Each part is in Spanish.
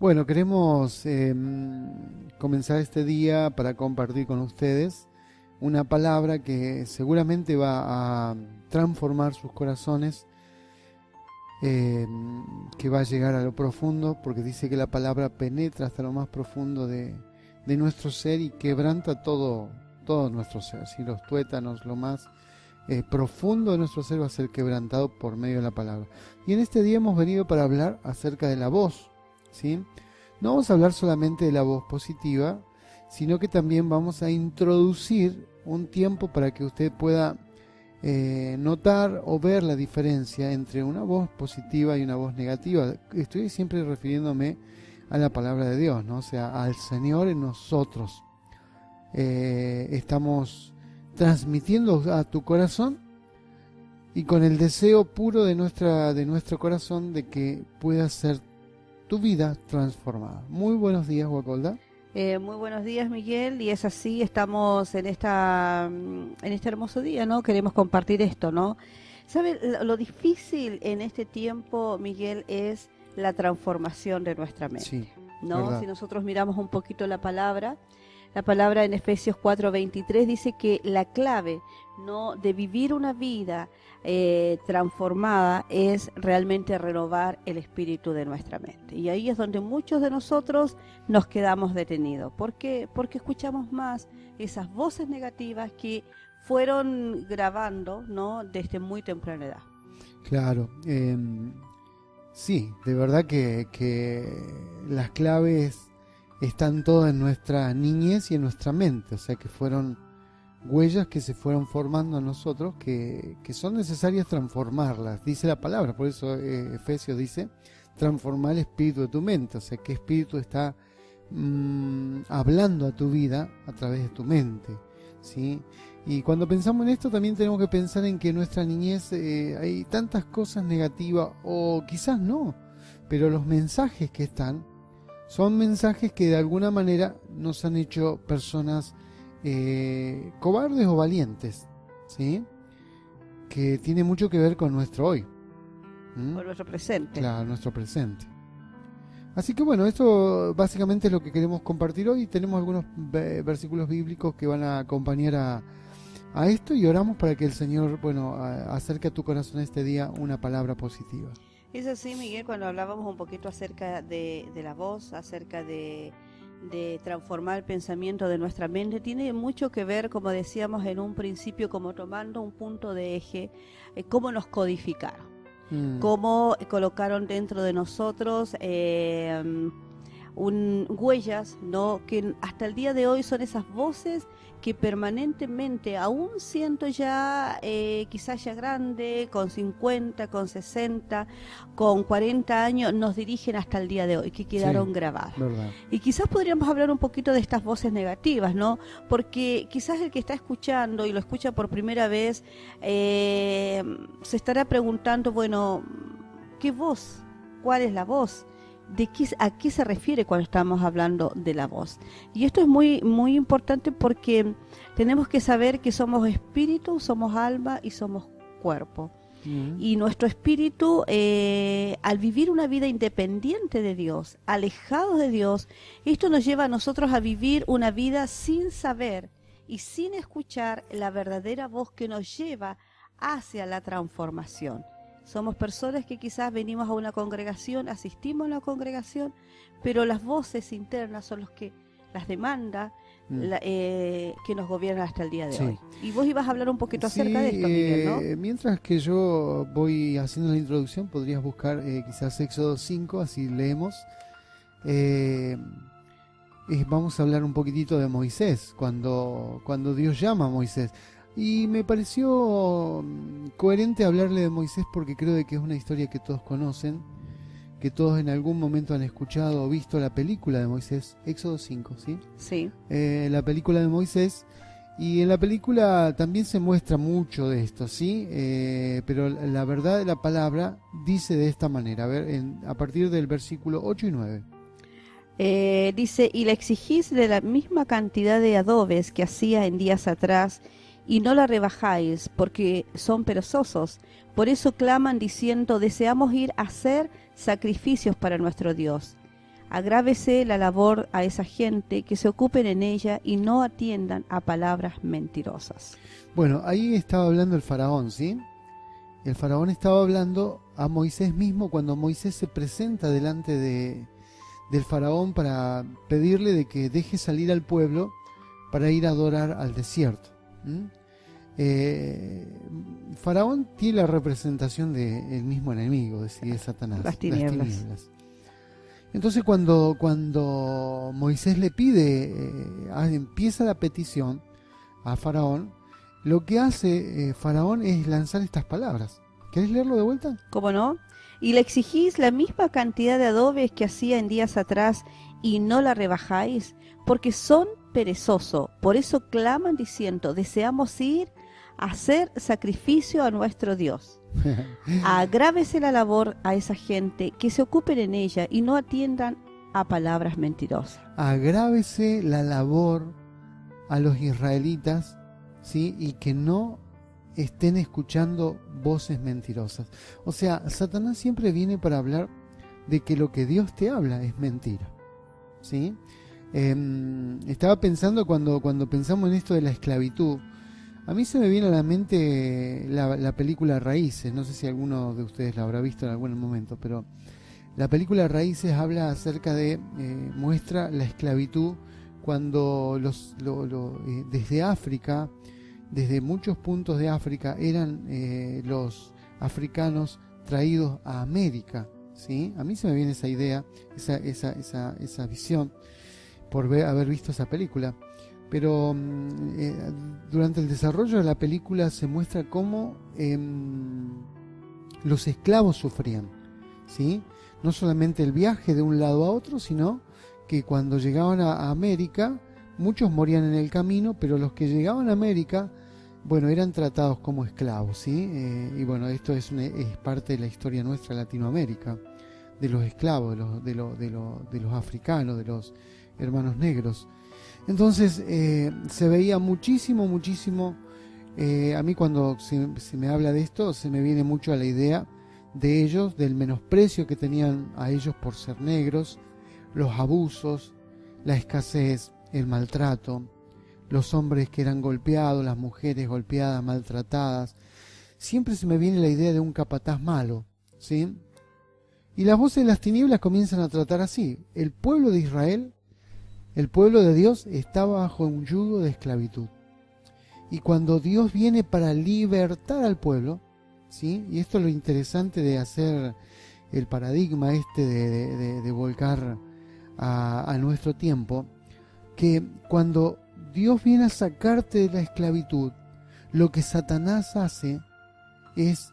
Bueno, queremos comenzar este día para compartir con ustedes una palabra que seguramente va a transformar sus corazones, que va a llegar a lo profundo, porque dice que la palabra penetra hasta lo más profundo de nuestro ser y quebranta todo nuestro ser. ¿Sí? Los tuétanos, lo más profundo de nuestro ser va a ser quebrantado por medio de la palabra. Y en este día hemos venido para hablar acerca de la voz. ¿Sí? No vamos a hablar solamente de la voz positiva, sino que también vamos a introducir un tiempo para que usted pueda notar o ver la diferencia entre una voz positiva y una voz negativa. Estoy siempre refiriéndome a la palabra de Dios, ¿no? O sea, al Señor en nosotros. Estamos transmitiendo a tu corazón y con el deseo puro de nuestro corazón de que pueda ser tu vida transformada. Muy buenos días, Guacolda. Muy buenos días, Miguel, y es así, estamos en este hermoso día, ¿no? Queremos compartir esto, ¿no? ¿Sabe? Lo difícil en este tiempo, Miguel, es la transformación de nuestra mente, Sí, ¿no? verdad. Si nosotros miramos un poquito la palabra en Efesios 4:23 dice que la clave, ¿no?, de vivir una vida transformada es realmente renovar el espíritu de nuestra mente. Y ahí es donde muchos de nosotros nos quedamos detenidos. ¿Por qué? Porque escuchamos más esas voces negativas que fueron grabando, ¿no?, desde muy temprana edad. Claro. Sí, de verdad que las claves están todas en nuestra niñez y en nuestra mente. O sea que fueron huellas que se fueron formando en nosotros, que son necesarias transformarlas, dice la palabra. Por eso Efesios dice, transformar el espíritu de tu mente. O sea, qué espíritu está hablando a tu vida a través de tu mente, ¿sí? Y cuando pensamos en esto también tenemos que pensar en que en nuestra niñez hay tantas cosas negativas, o quizás no, pero los mensajes que están son mensajes que de alguna manera nos han hecho personas cobardes o valientes, ¿sí? Que tiene mucho que ver con nuestro hoy. Por nuestro presente. Claro, nuestro presente. Así que bueno, esto básicamente es lo que queremos compartir hoy. Tenemos algunos versículos bíblicos que van a acompañar a esto, y oramos para que el Señor, acerque a tu corazón este día una palabra positiva. Es así, Miguel, cuando hablábamos un poquito acerca de la voz, acerca de transformar el pensamiento de nuestra mente, tiene mucho que ver, como decíamos en un principio, como tomando un punto de eje, cómo nos codificaron, cómo colocaron dentro de nosotros huellas, ¿no?, que hasta el día de hoy son esas voces que permanentemente, aún siendo ya quizás ya grande, con 50, con 60, con 40 años, nos dirigen hasta el día de hoy, que quedaron grabadas. ¿Verdad? Y quizás podríamos hablar un poquito de estas voces negativas, ¿no? Porque quizás el que está escuchando y lo escucha por primera vez se estará preguntando, bueno, ¿qué voz? ¿Cuál es la voz? ¿A qué se refiere cuando estamos hablando de la voz? Y esto es muy, muy importante porque tenemos que saber que somos espíritu, somos alma y somos cuerpo. Y nuestro espíritu, al vivir una vida independiente de Dios, alejados de Dios, esto nos lleva a nosotros a vivir una vida sin saber y sin escuchar la verdadera voz que nos lleva hacia la transformación. Somos personas que quizás venimos a una congregación, asistimos a la congregación, pero las voces internas son las demandas que nos gobiernan hasta el día de hoy. Y vos ibas a hablar un poquito acerca de esto, Miguel, ¿no? Mientras que yo voy haciendo la introducción, podrías buscar quizás Éxodo 5, así leemos. Vamos a hablar un poquitito de Moisés, cuando Dios llama a Moisés. Y me pareció coherente hablarle de Moisés porque creo de que es una historia que todos conocen, que todos en algún momento han escuchado o visto la película de Moisés, Éxodo 5, ¿sí? Sí. La película de Moisés, y en la película también se muestra mucho de esto, ¿sí? Pero la verdad de la palabra dice de esta manera, a ver, a partir del versículo 8 y 9. Dice, y le exigís de la misma cantidad de adobes que hacía en días atrás, y no la rebajáis, porque son perezosos. Por eso claman diciendo, deseamos ir a hacer sacrificios para nuestro Dios. Agrávese la labor a esa gente, que se ocupen en ella y no atiendan a palabras mentirosas. Bueno, ahí estaba hablando el faraón, ¿sí? El faraón estaba hablando a Moisés mismo cuando Moisés se presenta delante del faraón para pedirle de que deje salir al pueblo para ir a adorar al desierto. Faraón tiene la representación del mismo enemigo, de Satanás, las tinieblas. Entonces cuando Moisés le pide, empieza la petición a Faraón, lo que hace Faraón es lanzar estas palabras. ¿Querés leerlo de vuelta? ¿Cómo no? Y le exigís la misma cantidad de adobes que hacía en días atrás y no la rebajáis, porque son perezosos. Por eso claman diciendo, deseamos ir a hacer sacrificio a nuestro Dios. Agrávese la labor a esa gente, que se ocupen en ella y no atiendan a palabras mentirosas. Agrávese la labor a los israelitas, ¿sí? Y que no estén escuchando voces mentirosas. O sea, Satanás siempre viene para hablar de que lo que Dios te habla es mentira, ¿sí? Estaba pensando cuando pensamos en esto de la esclavitud, a mí se me viene a la mente la película Raíces. No sé si alguno de ustedes la habrá visto en algún momento, pero la película Raíces habla acerca de, muestra la esclavitud cuando desde África, desde muchos puntos de África, eran los africanos traídos a América, ¿sí? A mí se me viene esa idea, esa visión, por haber visto esa película. Pero durante el desarrollo de la película se muestra cómo los esclavos sufrían, ¿sí? No solamente el viaje de un lado a otro, sino que cuando llegaban a América, muchos morían en el camino, pero los que llegaban a América, bueno, eran tratados como esclavos, ¿sí? Y bueno, esto es parte de la historia nuestra de Latinoamérica, de los esclavos, de los africanos, de los hermanos negros. Entonces se veía muchísimo, a mí cuando se me habla de esto, se me viene mucho a la idea de ellos, del menosprecio que tenían a ellos por ser negros, los abusos, la escasez, el maltrato, los hombres que eran golpeados, las mujeres golpeadas, maltratadas. Siempre se me viene la idea de un capataz malo, ¿sí? Y las voces de las tinieblas comienzan a tratar así. El pueblo de Israel, el pueblo de Dios, está bajo un yugo de esclavitud. Y cuando Dios viene para libertar al pueblo, ¿sí? Y esto es lo interesante de hacer el paradigma de volcar a nuestro tiempo, que cuando Dios viene a sacarte de la esclavitud, lo que Satanás hace es,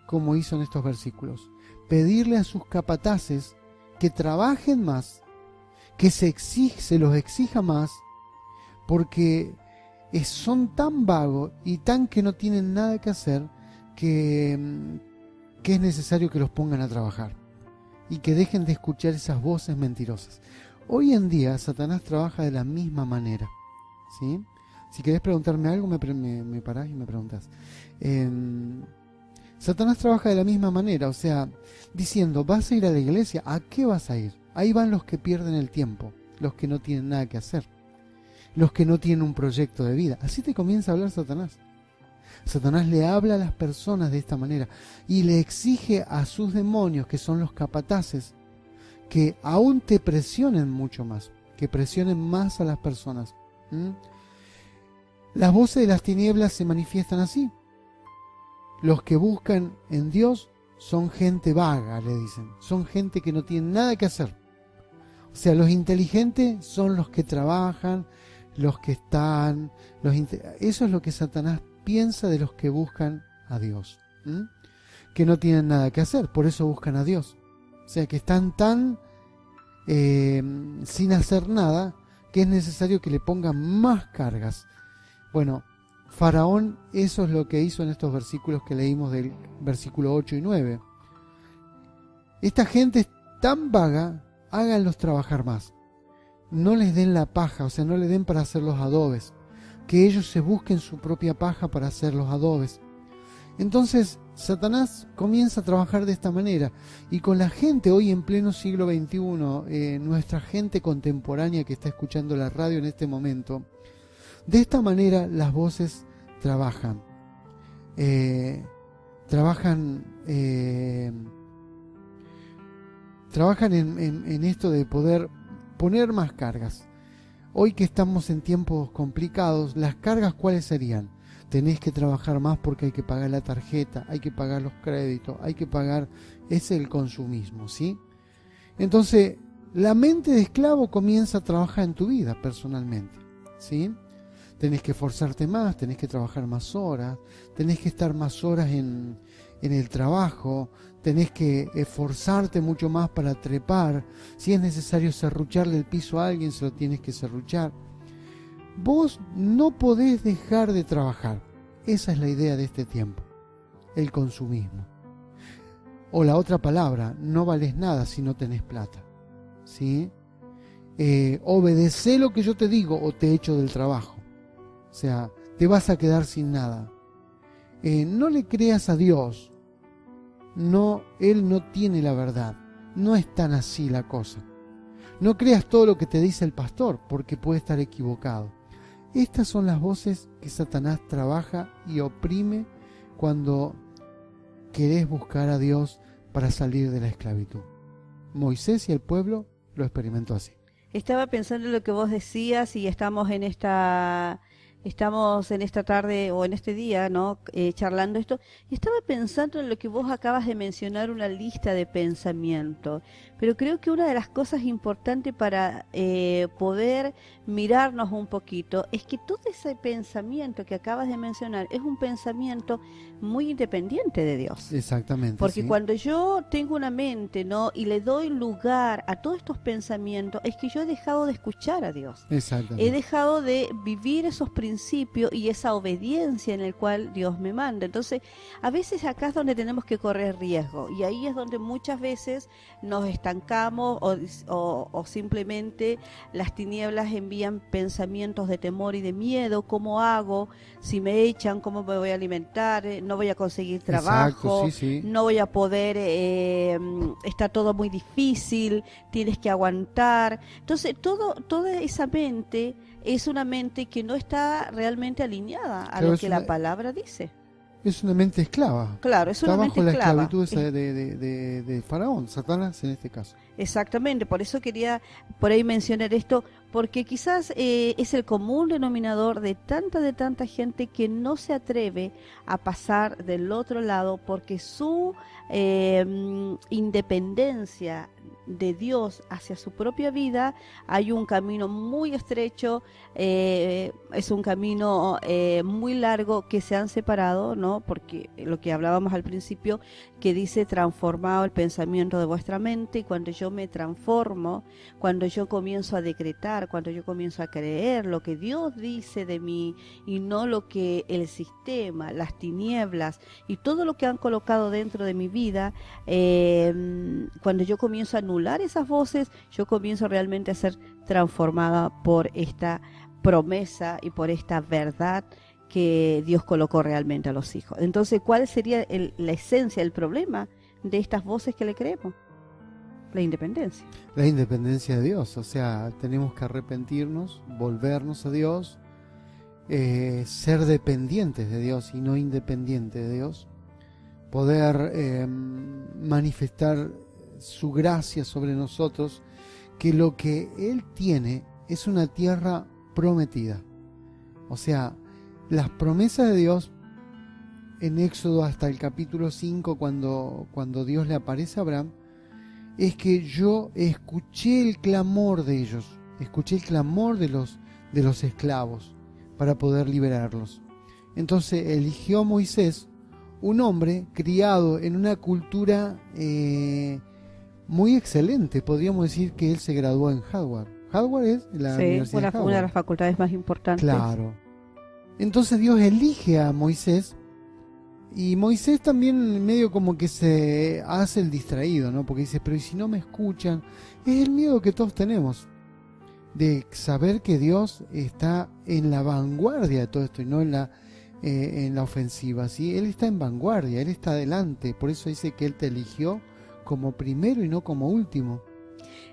como hizo en estos versículos, pedirle a sus capataces que trabajen más, que se los exija más, porque son tan vagos y tan que no tienen nada que hacer que es necesario que los pongan a trabajar y que dejen de escuchar esas voces mentirosas. Hoy en día Satanás trabaja de la misma manera, ¿sí? Si querés preguntarme algo, me parás y me preguntás. Satanás trabaja de la misma manera, o sea, diciendo, ¿vas a ir a la iglesia? ¿A qué vas a ir? Ahí van los que pierden el tiempo, los que no tienen nada que hacer, los que no tienen un proyecto de vida. Así te comienza a hablar Satanás. Satanás le habla a las personas de esta manera y le exige a sus demonios, que son los capataces, que aún te presionen mucho más, que presionen más a las personas. Las voces de las tinieblas se manifiestan así. Los que buscan en Dios son gente vaga, le dicen. Son gente que no tiene nada que hacer. O sea, los inteligentes son los que trabajan, los que están... Eso es lo que Satanás piensa de los que buscan a Dios. Que no tienen nada que hacer, por eso buscan a Dios. O sea, que están tan sin hacer nada que es necesario que le pongan más cargas. Bueno, Faraón, eso es lo que hizo en estos versículos que leímos del versículo 8 y 9. Esta gente es tan vaga, háganlos trabajar más. No les den la paja, o sea, no les den para hacer los adobes. Que ellos se busquen su propia paja para hacer los adobes. Entonces Satanás comienza a trabajar de esta manera, y con la gente hoy en pleno siglo XXI, nuestra gente contemporánea que está escuchando la radio en este momento, de esta manera las voces trabajan. Trabajan en esto de poder poner más cargas. Hoy que estamos en tiempos complicados, las cargas, ¿cuáles serían? Tenés que trabajar más porque hay que pagar la tarjeta, hay que pagar los créditos, hay que pagar, es el consumismo, ¿sí? Entonces, la mente de esclavo comienza a trabajar en tu vida personalmente, ¿sí? Tenés que esforzarte más, tenés que trabajar más horas, tenés que estar más horas en el trabajo, tenés que esforzarte mucho más para trepar. Si es necesario serrucharle el piso a alguien, se lo tienes que serruchar. Vos no podés dejar de trabajar. Esa es la idea de este tiempo, el consumismo. O la otra palabra, no valés nada si no tenés plata, ¿sí? Obedecé lo que yo te digo o te echo del trabajo. O sea, te vas a quedar sin nada. No le creas a Dios. No, Él no tiene la verdad. No es tan así la cosa. No creas todo lo que te dice el pastor, porque puede estar equivocado. Estas son las voces que Satanás trabaja y oprime cuando querés buscar a Dios para salir de la esclavitud. Moisés y el pueblo lo experimentó así. Estaba pensando en lo que vos decías y estamos en esta tarde o en este día, ¿no? Charlando esto, y estaba pensando en lo que vos acabas de mencionar, una lista de pensamiento. Pero creo que una de las cosas importantes para poder mirarnos un poquito es que todo ese pensamiento que acabas de mencionar es un pensamiento muy independiente de Dios. Exactamente. Porque sí. Cuando yo tengo una mente, ¿no? Y le doy lugar a todos estos pensamientos, es que yo he dejado de escuchar a Dios. Exactamente. He dejado de vivir esos principios y esa obediencia en el cual Dios me manda. Entonces, a veces acá es donde tenemos que correr riesgo, y ahí es donde muchas veces nos estancamos o simplemente las tinieblas envían pensamientos de temor y de miedo. ¿Cómo hago? Si me echan, ¿cómo me voy a alimentar? No voy a conseguir trabajo. Exacto, sí. No voy a poder, está todo muy difícil, tienes que aguantar. Entonces, toda esa mente es una mente que no está realmente alineada a lo que la palabra dice. Es una mente esclava. Claro, es una mente esclava. Está bajo la esclavitud de Faraón, Satanás en este caso. Exactamente, por eso quería por ahí mencionar esto, porque quizás es el común denominador de tanta gente que no se atreve a pasar del otro lado, porque su independencia de Dios hacia su propia vida, hay un camino muy estrecho, es un camino muy largo que se han separado, ¿no? Porque lo que hablábamos al principio, que dice transformado el pensamiento de vuestra mente, y cuando yo me transformo, cuando yo comienzo a decretar, cuando yo comienzo a creer lo que Dios dice de mí y no lo que el sistema, las tinieblas y todo lo que han colocado dentro de mi vida, cuando yo comienzo a anular esas voces, yo comienzo realmente a ser transformada por esta promesa y por esta verdad que Dios colocó realmente a los hijos. Entonces, ¿cuál sería la esencia, el problema de estas voces que le creemos? La independencia. La independencia de Dios, o sea, tenemos que arrepentirnos, volvernos a Dios, ser dependientes de Dios y no independientes de Dios, poder manifestar su gracia sobre nosotros, que lo que Él tiene es una tierra prometida. O sea, las promesas de Dios en Éxodo hasta el capítulo 5, cuando Dios le aparece a Abraham, es que yo escuché el clamor de ellos, escuché el clamor de los esclavos para poder liberarlos. Entonces eligió a Moisés, un hombre criado en una cultura muy excelente. Podríamos decir que él se graduó en Harvard. Harvard es la universidad de Harvard. Una de las facultades más importantes. Claro. Entonces Dios elige a Moisés, y Moisés también medio como que se hace el distraído, ¿no? Porque dice, pero ¿y si no me escuchan? Es el miedo que todos tenemos, de saber que Dios está en la vanguardia de todo esto y no en la en la ofensiva, ¿sí? Él está en vanguardia, Él está adelante, por eso dice que Él te eligió como primero y no como último.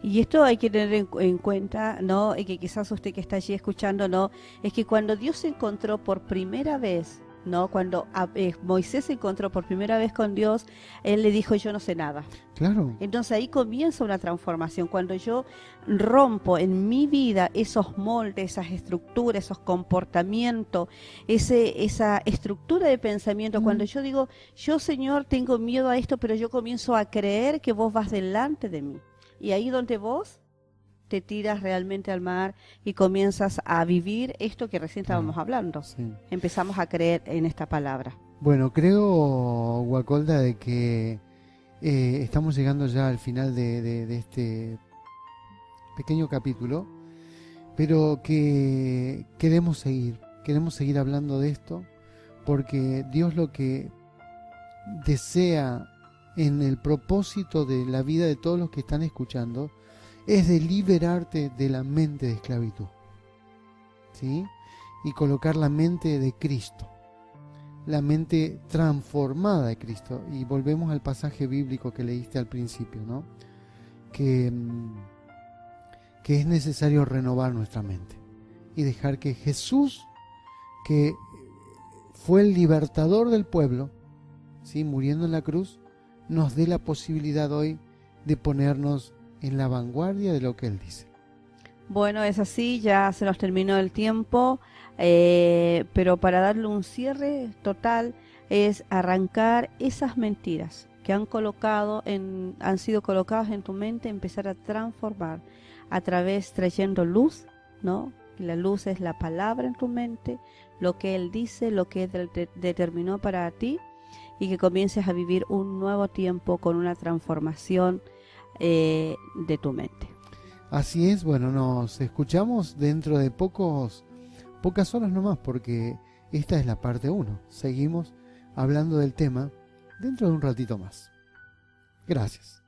Y esto hay que tener en cuenta, ¿no? Y que quizás usted que está allí escuchando, ¿no? Es que cuando Dios se encontró por primera vez, ¿no? Cuando Moisés se encontró por primera vez con Dios, él le dijo, yo no sé nada. Claro. Entonces ahí comienza una transformación. Cuando yo rompo en mi vida esos moldes, esas estructuras, esos comportamientos, esa estructura de pensamiento, cuando yo digo, yo Señor tengo miedo a esto, pero yo comienzo a creer que vos vas delante de mí. Y ahí donde vos te tiras realmente al mar y comienzas a vivir esto que recién estábamos hablando. Sí. Empezamos a creer en esta palabra. Bueno, creo, Guacolda, de que estamos llegando ya al final de este pequeño capítulo, pero que queremos seguir hablando de esto, porque Dios lo que desea en el propósito de la vida de todos los que están escuchando es de liberarte de la mente de esclavitud, ¿sí? Y colocar la mente de Cristo, la mente transformada de Cristo. Y volvemos al pasaje bíblico que leíste al principio, ¿no? Que es necesario renovar nuestra mente y dejar que Jesús, que fue el libertador del pueblo, ¿sí? Muriendo en la cruz, nos dé la posibilidad hoy de ponernos en la vanguardia de lo que Él dice. Bueno, es así, ya se nos terminó el tiempo, pero para darle un cierre total es arrancar esas mentiras que han sido colocadas en tu mente, empezar a transformar a través trayendo luz, ¿no? La luz es la palabra en tu mente, lo que Él dice, lo que Él determinó para ti, y que comiences a vivir un nuevo tiempo con una transformación de tu mente. Así es, bueno, nos escuchamos dentro de pocas horas nomás, porque esta es la parte 1. Seguimos hablando del tema dentro de un ratito más. Gracias.